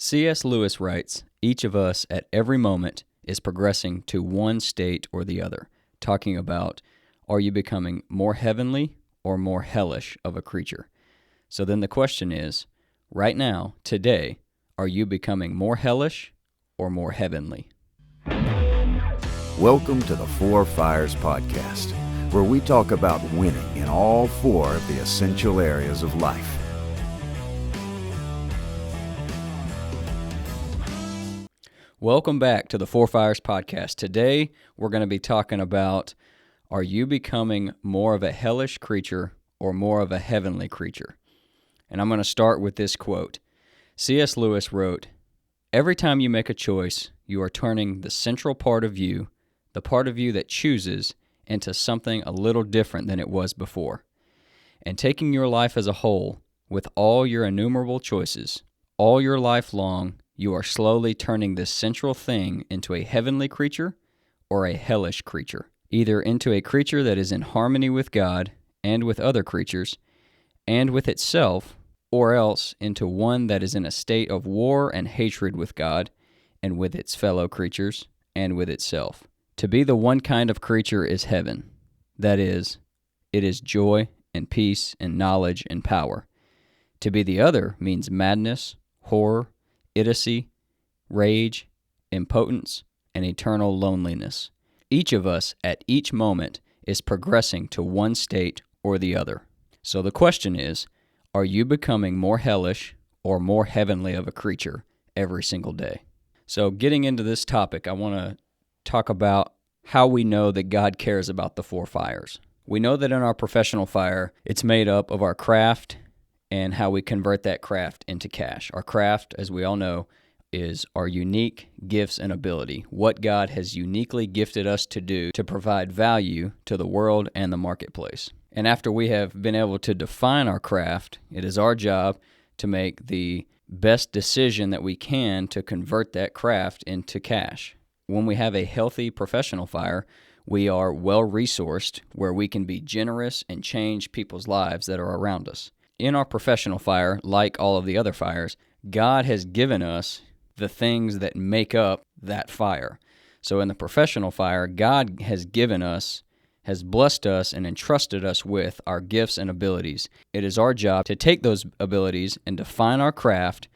C.S. Lewis writes, each of us at every moment is progressing to one state or the other, talking about, are you becoming more heavenly or more hellish of a creature? So then the question is, right now, today, are you becoming more hellish or more heavenly? Welcome to the Four Fires Podcast, where we talk about winning in all four of the essential areas of life. Welcome back to the Four Fires Podcast. Today, we're going to be talking about, are you becoming more of a hellish creature or more of a heavenly creature? And I'm going to start with this quote. C.S. Lewis wrote, "Every time you make a choice, you are turning the central part of you, the part of you that chooses, into something a little different than it was before. And taking your life as a whole, with all your innumerable choices, all your life long, you are slowly turning this central thing into a heavenly creature or a hellish creature, either into a creature that is in harmony with God and with other creatures and with itself, or else into one that is in a state of war and hatred with God and with its fellow creatures and with itself. To be the one kind of creature is heaven. That is, it is joy and peace and knowledge and power. To be the other means madness, horror, idiocy, rage, impotence, and eternal loneliness. Each of us at each moment is progressing to one state or the other. So the question is, are you becoming more hellish or more heavenly of a creature every single day? So getting into this topic, I want to talk about how we know that God cares about the four fires. We know that in our professional fire, it's made up of our craft and how we convert that craft into cash. Our craft, as we all know, is our unique gifts and ability, what God has uniquely gifted us to do to provide value to the world and the marketplace. And after we have been able to define our craft, it is our job to make the best decision that we can to convert that craft into cash. When we have a healthy professional fire, we are well-resourced where we can be generous and change people's lives that are around us. In our professional fire, like all of the other fires, God has given us the things that make up that fire. So in the professional fire, God has blessed us and entrusted us with our gifts and abilities. It is our job to take those abilities and define our craft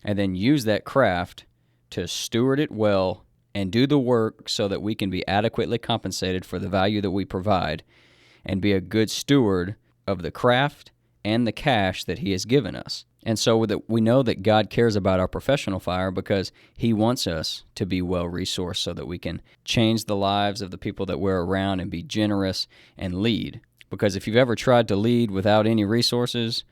and then use that craft to steward it well and do the work so that we can be adequately compensated for the value that we provide and be a good steward of the craft and the cash that He has given us. And so we know that God cares about our professional fire because He wants us to be well-resourced so that we can change the lives of the people that we're around and be generous and lead. Because if you've ever tried to lead without any resources,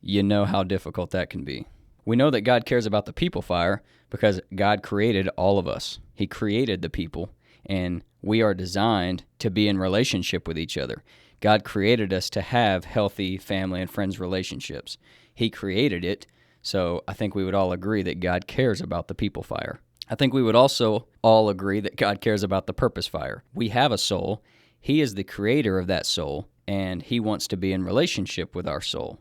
you know how difficult that can be. We know that God cares about the people fire because God created all of us. He created the people, and we are designed to be in relationship with each other. God created us to have healthy family and friends relationships. He created it, so I think we would all agree that God cares about the people fire. I think we would also all agree that God cares about the purpose fire. We have a soul. He is the creator of that soul, and He wants to be in relationship with our soul.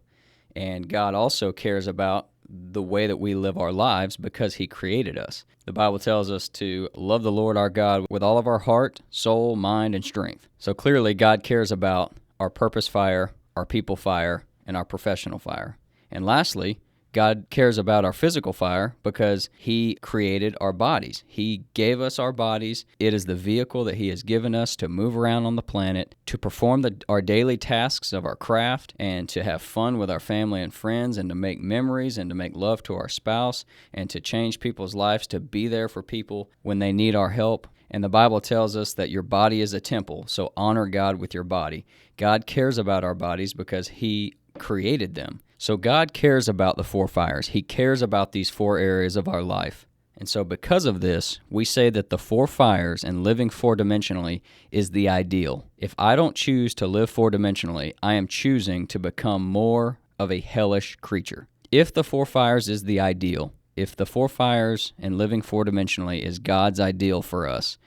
And God also cares about the way that we live our lives because He created us. The Bible tells us to love the Lord our God with all of our heart, soul, mind, and strength. So clearly God cares about our purpose fire, our people fire, and our professional fire. And lastly, God cares about our physical fire because He created our bodies. He gave us our bodies. It is the vehicle that He has given us to move around on the planet, to perform our daily tasks of our craft, and to have fun with our family and friends, and to make memories, and to make love to our spouse, and to change people's lives, to be there for people when they need our help. And the Bible tells us that your body is a temple, so honor God with your body. God cares about our bodies because He created them. So God cares about the four fires. He cares about these four areas of our life. And so because of this, we say that the four fires and living four-dimensionally is the ideal. If I don't choose to live four-dimensionally, I am choosing to become more of a hellish creature. If the four fires is the ideal, if the four fires and living four-dimensionally is God's ideal for us,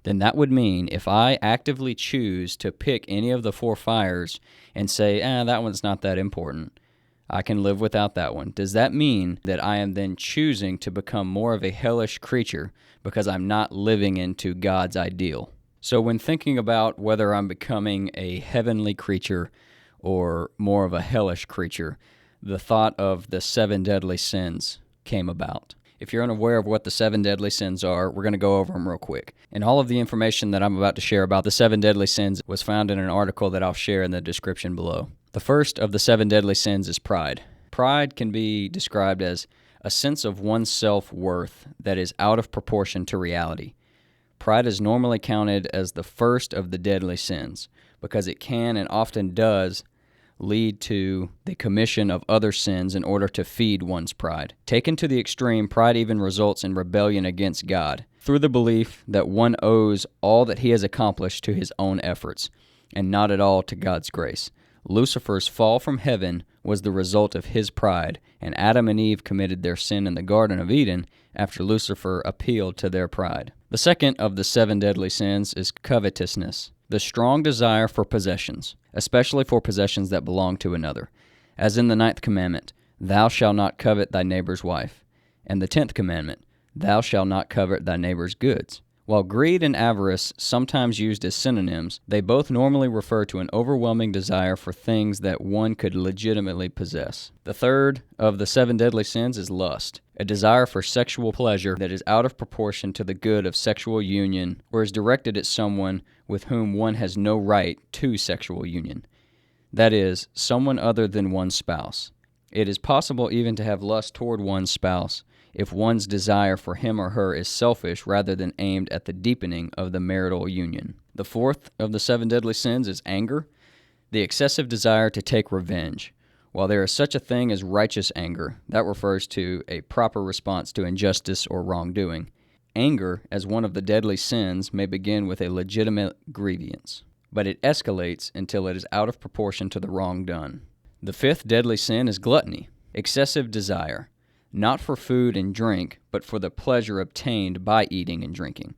then that would mean if I actively choose to pick any of the four fires and say, that one's not that important, I can live without that one. Does that mean that I am then choosing to become more of a hellish creature because I'm not living into God's ideal? So when thinking about whether I'm becoming a heavenly creature or more of a hellish creature, the thought of the 7 deadly sins came about. If you're unaware of what the 7 deadly sins are, we're going to go over them real quick. And all of the information that I'm about to share about the 7 deadly sins was found in an article that I'll share in the description below. The first of the 7 deadly sins is pride. Pride can be described as a sense of one's self-worth that is out of proportion to reality. Pride is normally counted as the first of the deadly sins because it can and often does lead to the commission of other sins in order to feed one's pride. Taken to the extreme, pride even results in rebellion against God through the belief that one owes all that he has accomplished to his own efforts and not at all to God's grace. Lucifer's fall from heaven was the result of his pride, and Adam and Eve committed their sin in the Garden of Eden after Lucifer appealed to their pride. The second of the 7 deadly sins is covetousness, the strong desire for possessions, especially for possessions that belong to another, as in the 9th commandment, thou shalt not covet thy neighbor's wife, and the 10th commandment, thou shalt not covet thy neighbor's goods. While greed and avarice, sometimes used as synonyms, they both normally refer to an overwhelming desire for things that one could legitimately possess. The third of the 7 deadly sins is lust, a desire for sexual pleasure that is out of proportion to the good of sexual union or is directed at someone with whom one has no right to sexual union. That is, someone other than one's spouse. It is possible even to have lust toward one's spouse if one's desire for him or her is selfish rather than aimed at the deepening of the marital union. The fourth of the 7 deadly sins is anger, the excessive desire to take revenge. While there is such a thing as righteous anger, that refers to a proper response to injustice or wrongdoing. Anger, as one of the deadly sins, may begin with a legitimate grievance, but it escalates until it is out of proportion to the wrong done. The 5th deadly sin is gluttony, excessive desire, not for food and drink, but for the pleasure obtained by eating and drinking.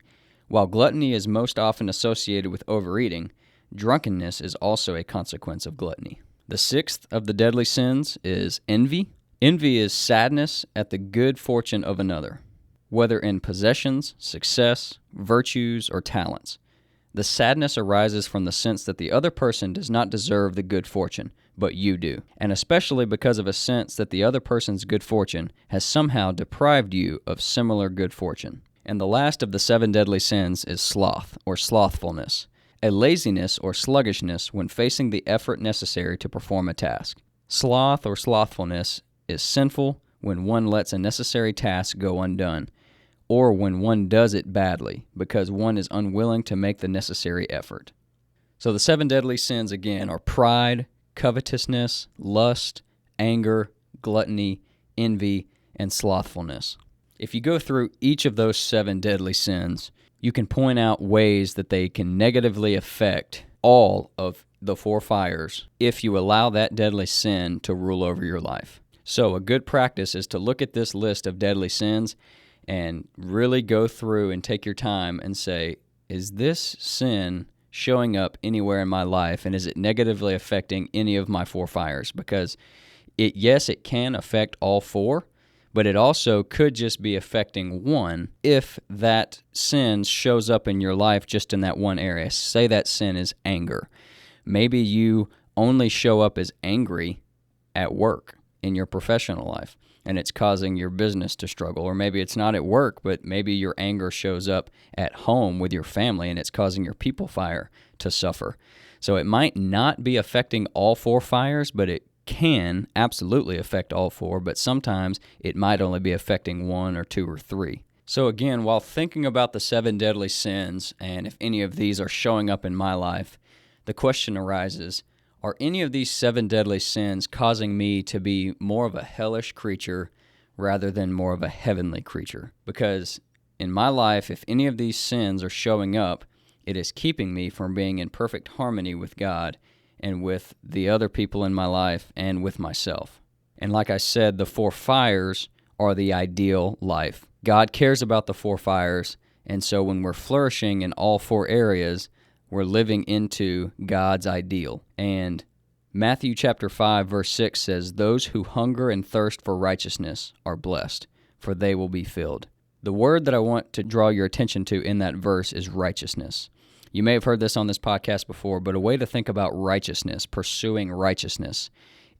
While gluttony is most often associated with overeating, drunkenness is also a consequence of gluttony. The 6th of the deadly sins is envy. Envy is sadness at the good fortune of another, whether in possessions, success, virtues, or talents. The sadness arises from the sense that the other person does not deserve the good fortune, but you do, and especially because of a sense that the other person's good fortune has somehow deprived you of similar good fortune. And the last of the 7 deadly sins is sloth, or slothfulness, a laziness or sluggishness when facing the effort necessary to perform a task. Sloth or slothfulness is sinful when one lets a necessary task go undone, or when one does it badly because one is unwilling to make the necessary effort. So the 7 deadly sins, again, are pride, covetousness, lust, anger, gluttony, envy, and slothfulness. If you go through each of those 7 deadly sins, you can point out ways that they can negatively affect all of the 4 fires if you allow that deadly sin to rule over your life. So a good practice is to look at this list of deadly sins and really go through and take your time and say, is this sin showing up anywhere in my life, and is it negatively affecting any of my 4 fires? Because yes, it can affect all 4, but it also could just be affecting one if that sin shows up in your life just in that one area. Say that sin is anger. Maybe you only show up as angry at work in your professional life, and it's causing your business to struggle. Or maybe it's not at work, but maybe your anger shows up at home with your family, and it's causing your people fire to suffer. So it might not be affecting all 4 fires, but it can absolutely affect all 4, but sometimes it might only be affecting 1 or 2 or 3. So again, while thinking about the 7 deadly sins, and if any of these are showing up in my life, the question arises, are any of these 7 deadly sins causing me to be more of a hellish creature rather than more of a heavenly creature? Because in my life, if any of these sins are showing up, it is keeping me from being in perfect harmony with God and with the other people in my life and with myself. And like I said, the 4 fires are the ideal life. God cares about the 4 fires, and so when we're flourishing in all 4 areas, we're living into God's ideal. And Matthew chapter 5, verse 6 says, "Those who hunger and thirst for righteousness are blessed, for they will be filled." The word that I want to draw your attention to in that verse is righteousness. You may have heard this on this podcast before, but a way to think about righteousness, pursuing righteousness,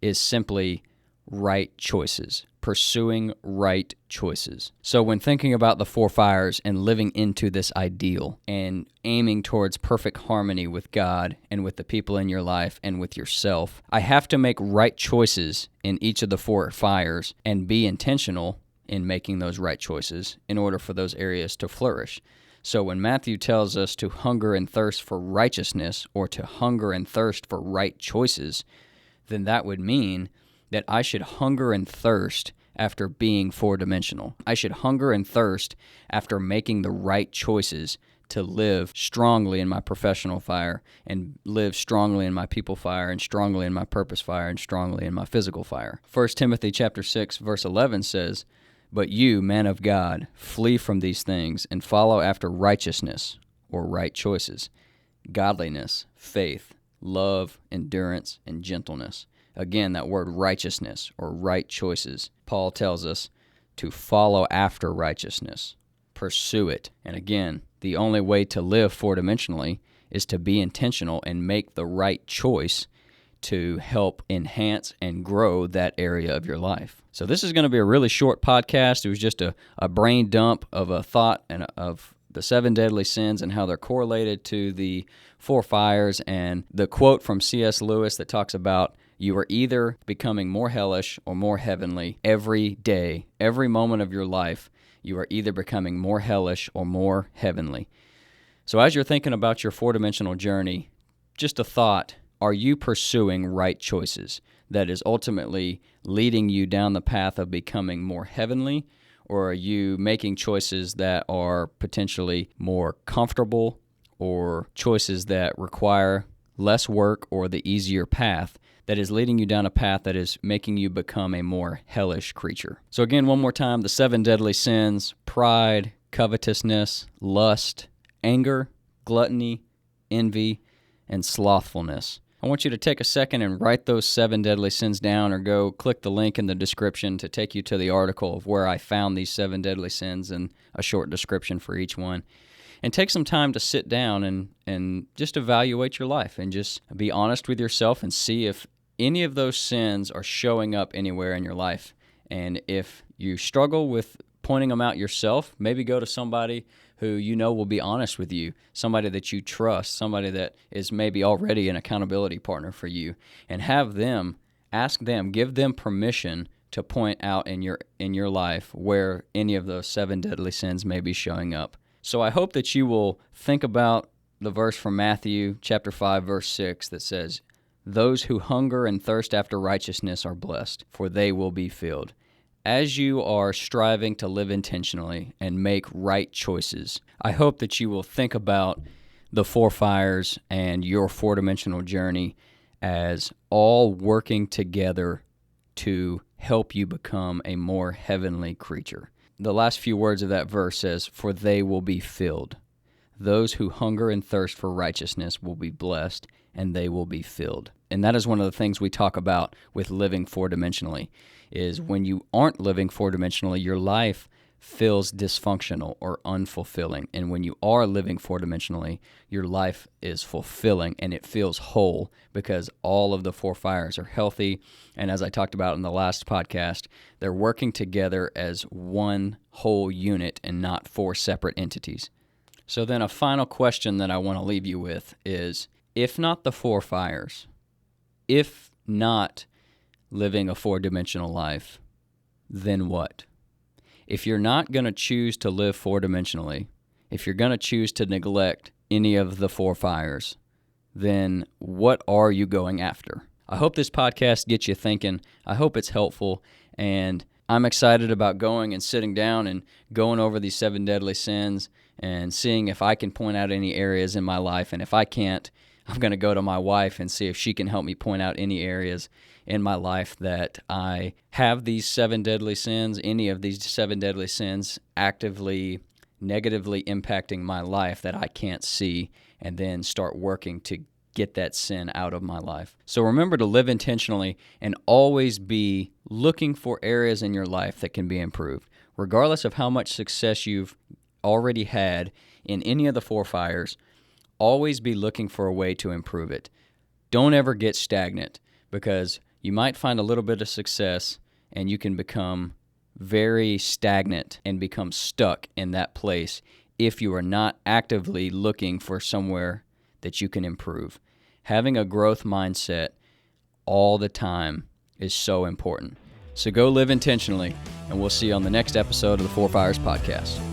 is simply right choices, pursuing right choices. So when thinking about the four fires and living into this ideal and aiming towards perfect harmony with God and with the people in your life and with yourself, I have to make right choices in each of the four fires and be intentional in making those right choices in order for those areas to flourish. So when Matthew tells us to hunger and thirst for righteousness or to hunger and thirst for right choices, then that would mean that I should hunger and thirst after being four-dimensional. I should hunger and thirst after making the right choices to live strongly in my professional fire and live strongly in my people fire and strongly in my purpose fire and strongly in my physical fire. 1 Timothy chapter 6, verse 11 says, "But you, man of God, flee from these things and follow after righteousness," or right choices, "godliness, faith, love, endurance, and gentleness." Again, that word righteousness or right choices. Paul tells us to follow after righteousness, pursue it. And again, the only way to live four-dimensionally is to be intentional and make the right choice to help enhance and grow that area of your life. So this is going to be a really short podcast. It was just a brain dump of a thought and of the seven deadly sins and how they're correlated to the four fires, and the quote from C.S. Lewis that talks about you are either becoming more hellish or more heavenly every day, every moment of your life. You are either becoming more hellish or more heavenly. So as you're thinking about your four-dimensional journey, just a thought, are you pursuing right choices that is ultimately leading you down the path of becoming more heavenly, or are you making choices that are potentially more comfortable or choices that require less work or the easier path that is leading you down a path that is making you become a more hellish creature? So again, one more time, the seven deadly sins: pride, covetousness, lust, anger, gluttony, envy, and slothfulness. I want you to take a second and write those seven deadly sins down, or go click the link in the description to take you to the article of where I found these seven deadly sins and a short description for each one. And take some time to sit down and just evaluate your life and just be honest with yourself and see if any of those sins are showing up anywhere in your life. And if you struggle with pointing them out yourself, maybe go to somebody who you know will be honest with you, somebody that you trust, somebody that is maybe already an accountability partner for you, and have them, ask them, give them permission to point out in your life where any of those seven deadly sins may be showing up. So I hope that you will think about the verse from Matthew chapter 5, verse 6 that says, "Those who hunger and thirst after righteousness are blessed, for they will be filled." As you are striving to live intentionally and make right choices, I hope that you will think about the four fires and your four-dimensional journey as all working together to help you become a more heavenly creature. The last few words of that verse says, "For they will be filled." Those who hunger and thirst for righteousness will be blessed, and they will be filled. And that is one of the things we talk about with living four-dimensionally, is when you aren't living four-dimensionally, your life feels dysfunctional or unfulfilling. And when you are living four-dimensionally, your life is fulfilling and it feels whole because all of the four fires are healthy. And as I talked about in the last podcast, they're working together as one whole unit and not four separate entities. So then a final question that I want to leave you with is, if not the four fires, if not living a four-dimensional life, then what? If you're not going to choose to live four-dimensionally, if you're going to choose to neglect any of the four fires, then what are you going after? I hope this podcast gets you thinking. I hope it's helpful, and I'm excited about going and sitting down and going over these seven deadly sins and seeing if I can point out any areas in my life, and if I can't, I'm going to go to my wife and see if she can help me point out any areas in my life that I have these seven deadly sins, any of these seven deadly sins actively, negatively impacting my life that I can't see, and then start working to get that sin out of my life. So remember to live intentionally and always be looking for areas in your life that can be improved. Regardless of how much success you've already had in any of the four fires, always be looking for a way to improve it. Don't ever get stagnant, because you might find a little bit of success and you can become very stagnant and become stuck in that place if you are not actively looking for somewhere that you can improve. Having a growth mindset all the time is so important. So go live intentionally, and we'll see you on the next episode of the Four Fires Podcast.